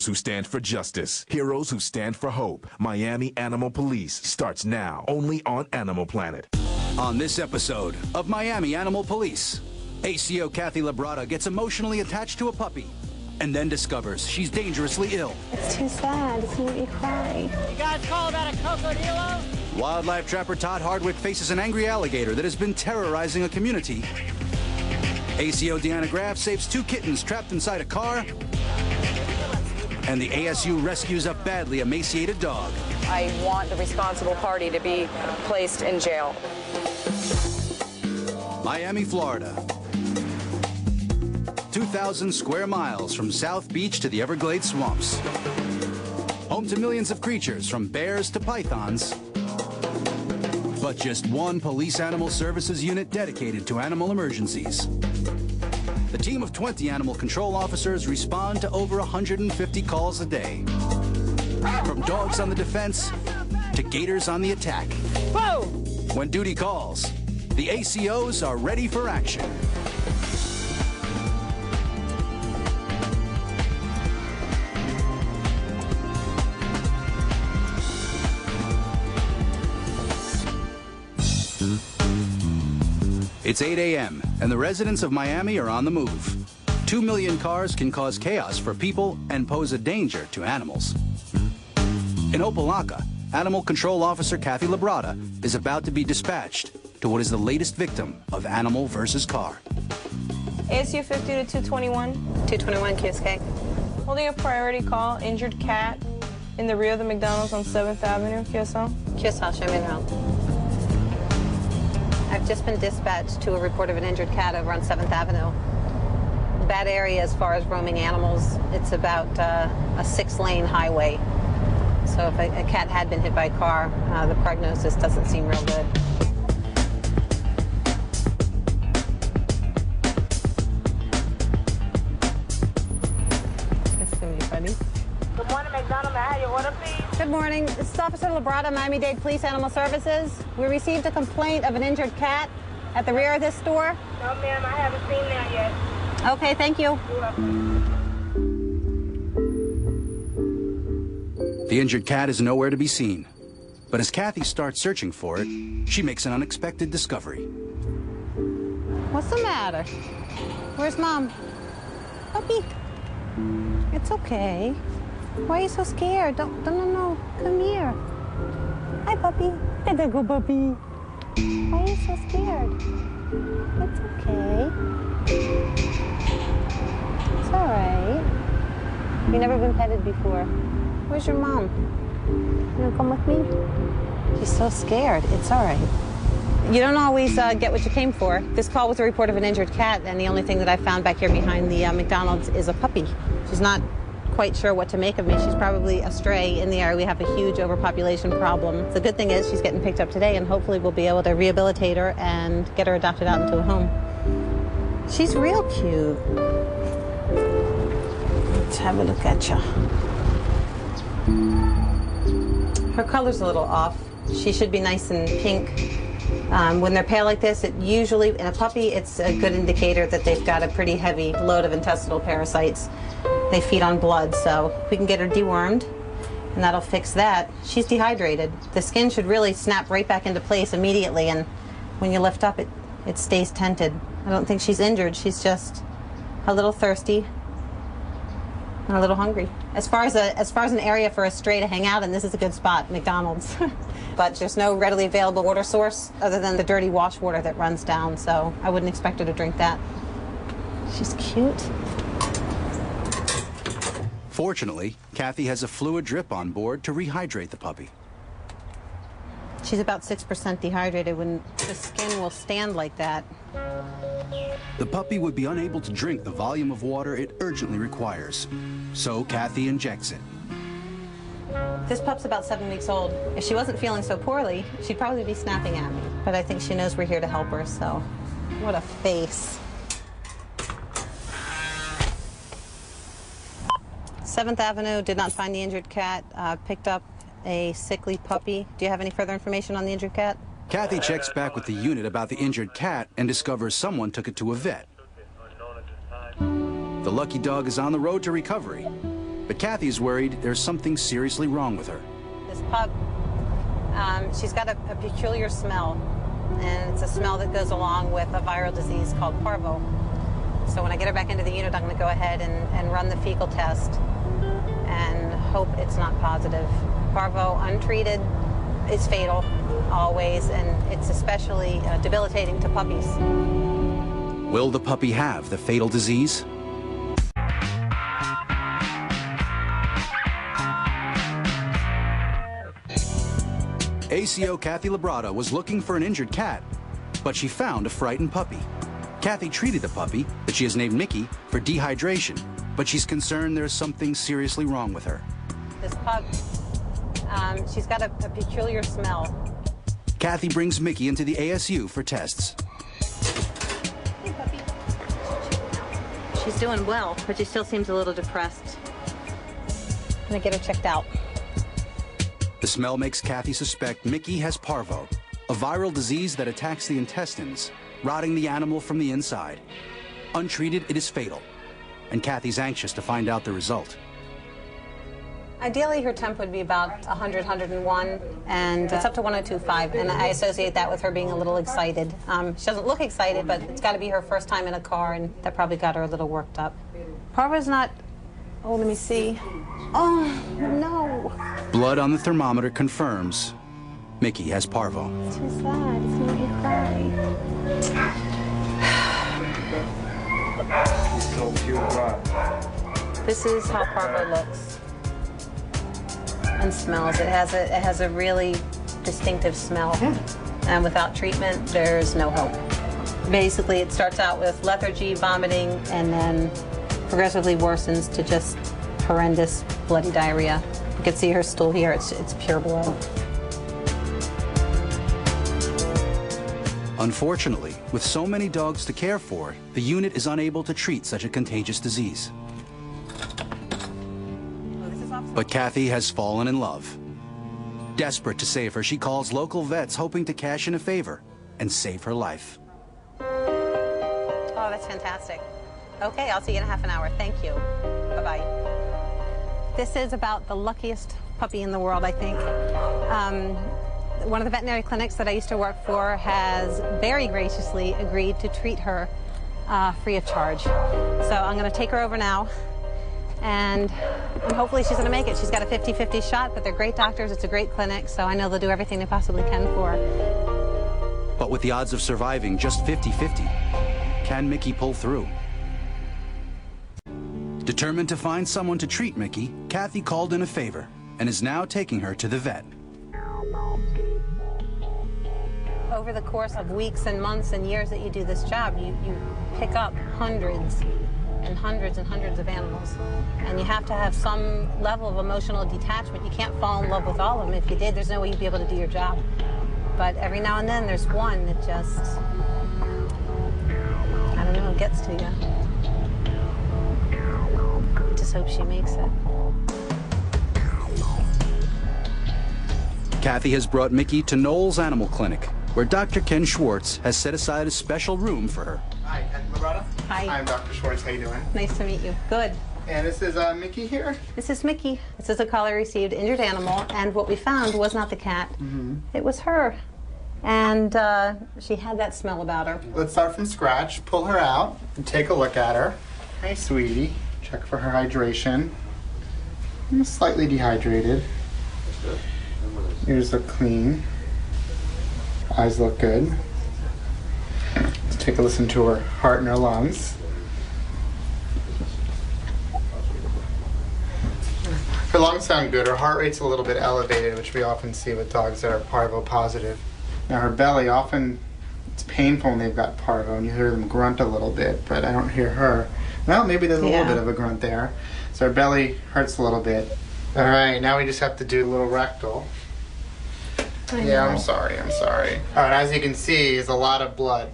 who stand for justice. Heroes who stand for hope. Miami Animal Police starts now, only on Animal Planet. On this episode of Miami Animal Police, ACO Kathy Labrada gets emotionally attached to a puppy and then discovers she's dangerously ill. It's too sad. It's making me cry. You guys call that a cocodilo? Wildlife trapper Todd Hardwick faces an angry alligator that has been terrorizing a community. ACO Deanna Graff saves 2 kittens trapped inside a car. And the ASU rescues a badly emaciated dog. I want the responsible party to be placed in jail. Miami, Florida. 2,000 square miles from South Beach to the Everglades swamps. Home to millions of creatures from bears to pythons. But just one police animal services unit dedicated to animal emergencies. The team of 20 animal control officers respond to over 150 calls a day. From dogs on the defense to gators on the attack. Whoa! When duty calls, the ACOs are ready for action. It's 8 a.m., and the residents of Miami are on the move. 2 million cars can cause chaos for people and pose a danger to animals. In Opelika, Animal Control Officer Kathy Labrada is about to be dispatched to what is the latest victim of animal versus car. ASU 50 to 221. 221 QSK. Holding a priority call, injured cat in the rear of the McDonald's on 7th Avenue, QSL. QSL, show me around. I've just been dispatched to a report of an injured cat over on 7th Avenue. Bad area as far as roaming animals. It's about a 6-lane highway. So if a cat had been hit by a car, the prognosis doesn't seem real good. This is going to be funny. Good morning, McDonald. May I have your order, please? Good morning. This is Officer Labrada, Miami-Dade Police Animal Services. We received a complaint of an injured cat at the rear of this store. No, ma'am. I haven't seen that yet. Okay, thank you. You're welcome. The injured cat is nowhere to be seen. But as Kathy starts searching for it, she makes an unexpected discovery. What's the matter? Where's Mom? Puppy. It's okay. Why are you so scared? No. Come here. Hi, puppy. There go, puppy. Why are you so scared? It's okay. It's all right. You've never been petted before. Where's your mom? You wanna come with me? She's so scared. It's all right. You don't always get what you came for. This call was a report of an injured cat, and the only thing that I found back here behind the McDonald's is a puppy. She's not quite sure what to make of me. She's probably a stray in the area. We have a huge overpopulation problem. The good thing is she's getting picked up today, and hopefully we'll be able to rehabilitate her and get her adopted out into a home. She's real cute. Let's have a look at you. Her color's a little off. She should be nice and pink. When they're pale like this, it usually, in a puppy, it's a good indicator that they've got a pretty heavy load of intestinal parasites. They feed on blood, so we can get her dewormed, and that'll fix that. She's dehydrated. The skin should really snap right back into place immediately, and when you lift up, it stays tented. I don't think she's injured. She's just a little thirsty and a little hungry. As far as an area for a stray to hang out in, this is a good spot, McDonald's. But there's no readily available water source other than the dirty wash water that runs down, so I wouldn't expect her to drink that. She's cute. Fortunately, Kathy has a fluid drip on board to rehydrate the puppy. She's about 6% dehydrated. When the skin will stand like that. The puppy would be unable to drink the volume of water it urgently requires. So Kathy injects it. This pup's about 7 weeks old. If she wasn't feeling so poorly, she'd probably be snapping at me. But I think she knows we're here to help her, so what a face. 7th Avenue, did not find the injured cat, picked up a sickly puppy. Do you have any further information on the injured cat? Kathy checks back with the unit about the injured cat and discovers someone took it to a vet. The lucky dog is on the road to recovery, But Kathy's worried there's something seriously wrong with her. This pup, she's got a peculiar smell, and it's a smell that goes along with a viral disease called parvo. So when I get her back into the unit, I'm going to go ahead and run the fecal test and hope it's not positive. Parvo, untreated, is fatal, always, and it's especially debilitating to puppies. Will the puppy have the fatal disease? ACO Kathy Labrada was looking for an injured cat, but she found a frightened puppy. Kathy treated the puppy, that she has named Mickey, for dehydration, but she's concerned there's something seriously wrong with her. This pup, she's got a peculiar smell. Kathy brings Mickey into the ASU for tests. Hey, puppy. She's doing well, but she still seems a little depressed. I'm gonna get her checked out. The smell makes Kathy suspect Mickey has parvo, a viral disease that attacks the intestines, rotting the animal from the inside. Untreated, it is fatal, and Kathy's anxious to find out the result. Ideally, her temp would be about 100, 101, and it's up to 102.5, and I associate that with her being a little excited. She doesn't look excited, but it's got to be her first time in a car, and that probably got her a little worked up. Parvo's not... Oh, let me see. Oh, no. Blood on the thermometer confirms Mickey has parvo. It's too sad. It's making me cry. He's so cute. This is how parvo looks and smells. It has a really distinctive smell. And without treatment, there's no hope. Basically, it starts out with lethargy, vomiting, and then progressively worsens to just horrendous bloody diarrhea. You can see her stool here, it's pure blood. Unfortunately, with so many dogs to care for, the unit is unable to treat such a contagious disease. But Kathy has fallen in love. Desperate to save her, she calls local vets hoping to cash in a favor and save her life. Oh, that's fantastic. Okay, I'll see you in a half an hour. Thank you. Bye-bye. This is about the luckiest puppy in the world, I think. One of the veterinary clinics that I used to work for has very graciously agreed to treat her free of charge. So I'm going to take her over now, and hopefully she's going to make it. She's got a 50-50 shot, but they're great doctors. It's a great clinic, so I know they'll do everything they possibly can for her. But with the odds of surviving just 50-50, can Mickey pull through? Determined to find someone to treat Mickey, Kathy called in a favor and is now taking her to the vet. Over the course of weeks and months and years that you do this job, you pick up hundreds and hundreds and hundreds of animals. And you have to have some level of emotional detachment. You can't fall in love with all of them. If you did, there's no way you'd be able to do your job. But every now and then, there's one that just, I don't know, gets to you. Just hope she makes it. Kathy has brought Mickey to Knowles Animal Clinic, where Dr. Ken Schwartz has set aside a special room for her. Hi, Labrada. Hi. I'm Dr. Schwartz. How you doing? Nice to meet you. Good. And this is Mickey here. This is Mickey. This is a call I received, injured animal, and what we found was not the cat. It was her. And she had that smell about her. Let's start from scratch. Pull her out and take a look at her. Hey, sweetie. Check for her hydration. Slightly dehydrated. Ears look clean. Eyes look good. Let's take a listen to her heart and her lungs. Her lungs sound good. Her heart rate's a little bit elevated, which we often see with dogs that are parvo positive. Now her belly, often it's painful when they've got parvo, and you hear them grunt a little bit, but I don't hear her. Well, maybe there's a little bit of a grunt there. So her belly hurts a little bit. All right, now we just have to do a little rectal. Yeah, I'm sorry. All right, as you can see, there's a lot of blood,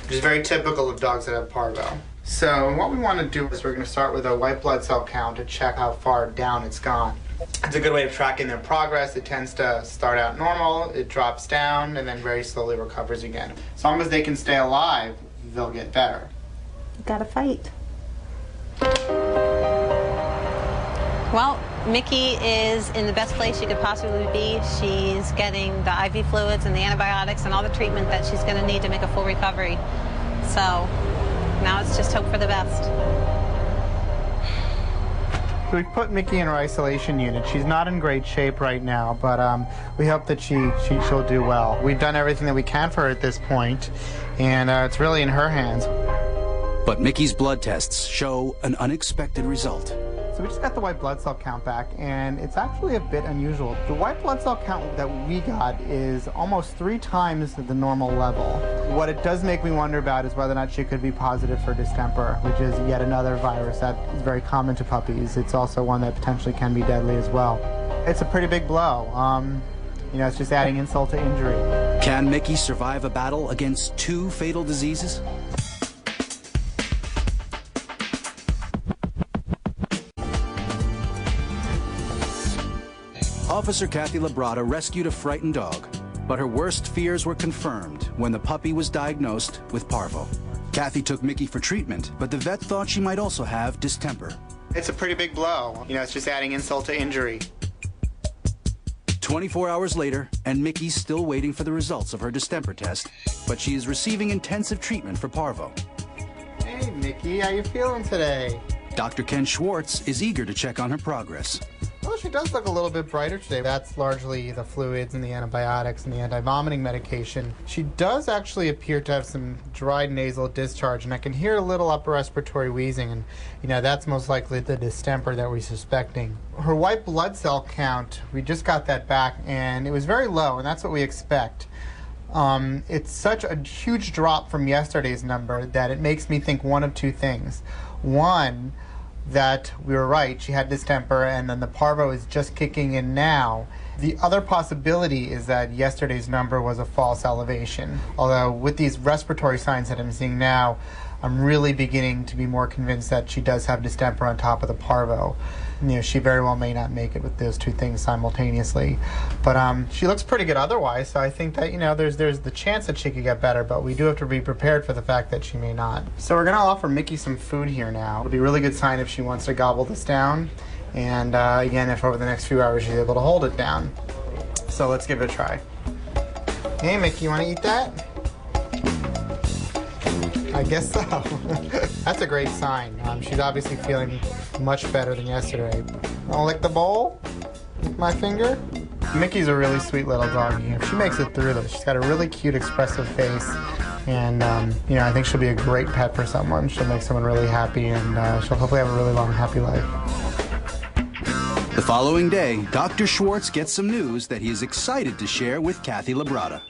which is very typical of dogs that have parvo. So what we want to do is we're going to start with a white blood cell count to check how far down it's gone. It's a good way of tracking their progress. It tends to start out normal, it drops down, and then very slowly recovers again. As long as they can stay alive, they'll get better. You gotta fight. Well, Mickey is in the best place she could possibly be. She's getting the IV fluids and the antibiotics and all the treatment that she's going to need to make a full recovery. So now it's just hope for the best. So we put Mickey in her isolation unit. She's not in great shape right now, but we hope that she'll do well. We've done everything that we can for her at this point, and it's really in her hands. But Mickey's blood tests show an unexpected result. So we just got the white blood cell count back, and it's actually a bit unusual. The white blood cell count that we got is almost 3 times the normal level. What it does make me wonder about is whether or not she could be positive for distemper, which is yet another virus that is very common to puppies. It's also one that potentially can be deadly as well. It's a pretty big blow. You know, it's just adding insult to injury. Can Mickey survive a battle against 2 fatal diseases? Officer Kathy Labrada rescued a frightened dog, but her worst fears were confirmed when the puppy was diagnosed with parvo. Kathy took Mickey for treatment, but the vet thought she might also have distemper. It's a pretty big blow. You know, it's just adding insult to injury. 24 hours later, and Mickey's still waiting for the results of her distemper test, but she is receiving intensive treatment for parvo. Hey, Mickey, how you feeling today? Dr. Ken Schwartz is eager to check on her progress. Well, she does look a little bit brighter today. That's largely the fluids and the antibiotics and the anti-vomiting medication. She does actually appear to have some dried nasal discharge, and I can hear a little upper respiratory wheezing, and you know, that's most likely the distemper that we're suspecting. Her white blood cell count, we just got that back, and it was very low, and that's what we expect. It's such a huge drop from yesterday's number that it makes me think one of 2 things. One, that we were right, she had distemper, and then the parvo is just kicking in now. The other possibility is that yesterday's number was a false elevation. Although with these respiratory signs that I'm seeing now, I'm really beginning to be more convinced that she does have distemper on top of the parvo. You know, she very well may not make it with those 2 things simultaneously. But she looks pretty good otherwise, so I think that, you know, there's the chance that she could get better, but we do have to be prepared for the fact that she may not. So we're gonna offer Mickey some food here now. It'll be a really good sign if she wants to gobble this down, and again, if over the next few hours she's able to hold it down. So let's give it a try. Hey, Mickey, you wanna eat that? I guess so. That's a great sign. She's obviously feeling much better than yesterday. I'll lick the bowl with my finger. Mickey's a really sweet little dog. She makes it through this. She's got a really cute, expressive face, and you know, I think she'll be a great pet for someone. She'll make someone really happy, and she'll hopefully have a really long, happy life. The following day, Dr. Schwartz gets some news that he is excited to share with Kathy Labrada.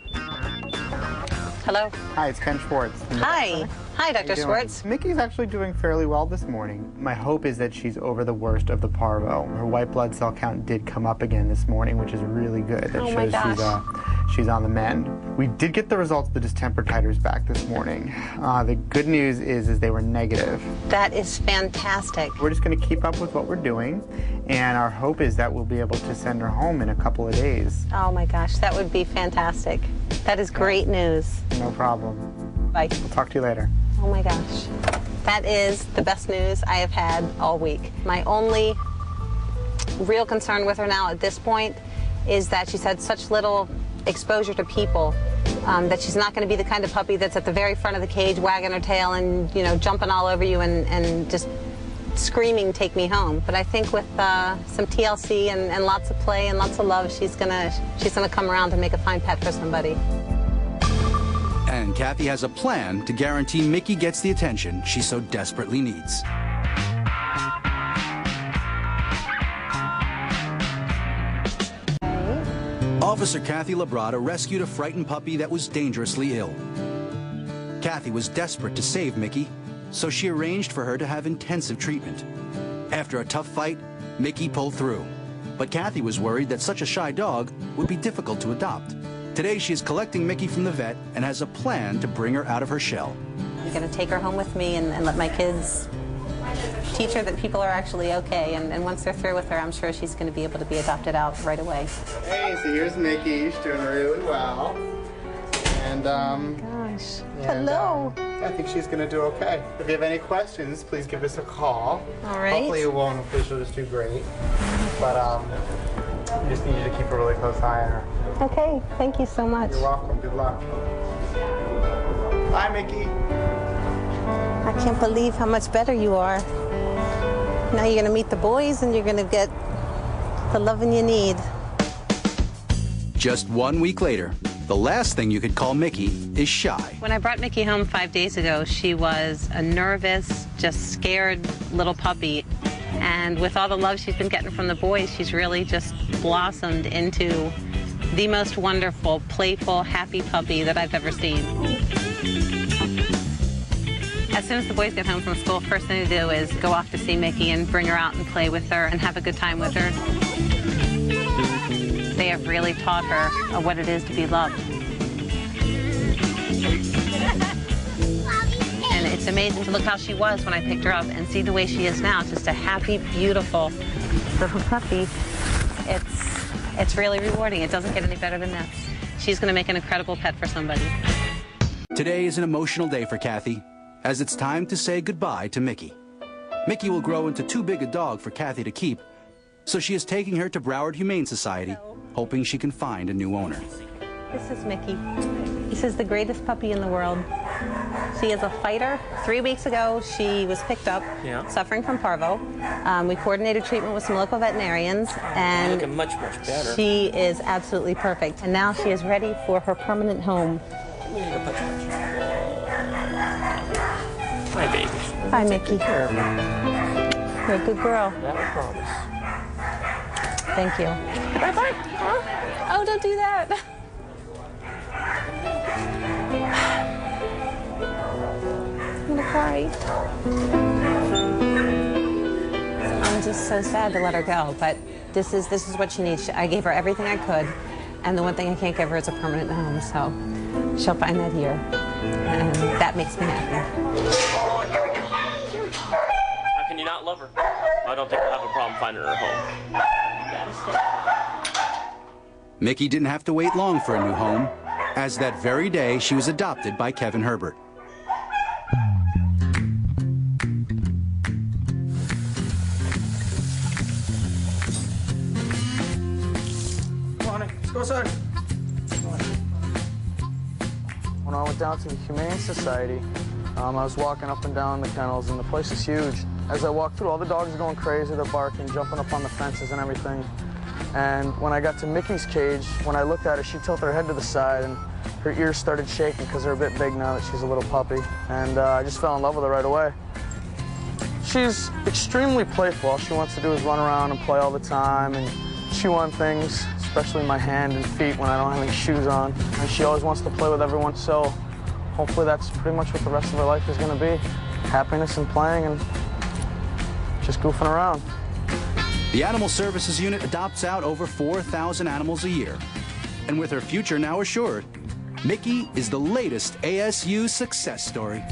Hello. Hi, it's Ken Schwartz. Hi. Hi, Dr. Schwartz. Mickey's actually doing fairly well this morning. My hope is that she's over the worst of the parvo. Her white blood cell count did come up again this morning, which is really good. That shows she's on the mend. We did get the results of the distemper titers back this morning. The good news is they were negative. That is fantastic. We're just going to keep up with what we're doing, and our hope is that we'll be able to send her home in a couple of days. Oh my gosh, that would be fantastic. That is great news. No problem. Bye. I'll talk to you later. Oh my gosh. That is the best news I have had all week. My only real concern with her now at this point is that she's had such little exposure to people, that she's not going to be the kind of puppy that's at the very front of the cage wagging her tail and, you know, jumping all over you and just screaming, "Take me home." But I think with some TLC and lots of play and lots of love, she's gonna come around to make a fine pet for somebody. And Kathy has a plan to guarantee Mickey gets the attention she so desperately needs. Officer Kathy Labrada rescued a frightened puppy that was dangerously ill. Kathy was desperate to save Mickey, so she arranged for her to have intensive treatment. After a tough fight, Mickey pulled through. But Kathy was worried that such a shy dog would be difficult to adopt. Today, she is collecting Mickey from the vet and has a plan to bring her out of her shell. I'm going to take her home with me and let my kids teach her that people are actually okay. And once they're through with her, I'm sure she's going to be able to be adopted out right away. Hey, so here's Mickey. She's doing really well. And, Gosh. Hello. I think she's going to do okay. If you have any questions, please give us a call. All right. Hopefully it won't. Hopefully she'll just do great. But I just need you to keep a really close eye on her. Okay, thank you so much. You're welcome. Good luck. Bye, Mickey. I can't believe how much better you are. Now you're going to meet the boys and you're going to get the loving you need. Just 1 week later, the last thing you could call Mickey is shy. When I brought Mickey home 5 days ago, she was a nervous, just scared little puppy. And with all the love she's been getting from the boys, she's really just blossomed into the most wonderful, playful, happy puppy that I've ever seen. As soon as the boys get home from school, first thing to do is go off to see Mickey and bring her out and play with her and have a good time with her. They have really taught her what it is to be loved. And it's amazing to look how she was when I picked her up and see the way she is now, just a happy, beautiful little puppy. It's really rewarding. It doesn't get any better than this. She's going to make an incredible pet for somebody. Today is an emotional day for Kathy, as it's time to say goodbye to Mickey. Mickey will grow into too big a dog for Kathy to keep, so she is taking her to Broward Humane Society, hoping she can find a new owner. This is Mickey. This is the greatest puppy in the world. She is a fighter. 3 weeks ago, she was picked up, suffering from parvo. We coordinated treatment with some local veterinarians, and looking much better. She is absolutely perfect. And now she is ready for her permanent home. Hi, baby. Hi, Mickey. Take care of her. You're a good girl. That I promise. Thank you. Bye-bye. Huh? Oh, don't do that. I'm gonna cry. I'm just so sad to let her go, but this is what she needs. I gave her everything I could, and the one thing I can't give her is a permanent home, so she'll find that here, and that makes me happy. How can you not love her? I don't think we'll have a problem finding her a home. Mickey didn't have to wait long for a new home, as that very day she was adopted by Kevin Herbert. Come on, let's go outside. When I went down to the Humane Society, I was walking up and down the kennels, and the place is huge. As I walked through, all the dogs are going crazy. They're barking, jumping up on the fences and everything. And when I got to Mickey's cage, when I looked at her, she tilted her head to the side, and her ears started shaking because they're a bit big now that she's a little puppy. And I just fell in love with her right away. She's extremely playful. All she wants to do is run around and play all the time and chew on things, especially my hand and feet when I don't have any shoes on. And she always wants to play with everyone, so hopefully that's pretty much what the rest of her life is going to be. Happiness and playing and just goofing around. The Animal Services Unit adopts out over 4,000 animals a year. And with her future now assured, Mickey is the latest ASU success story.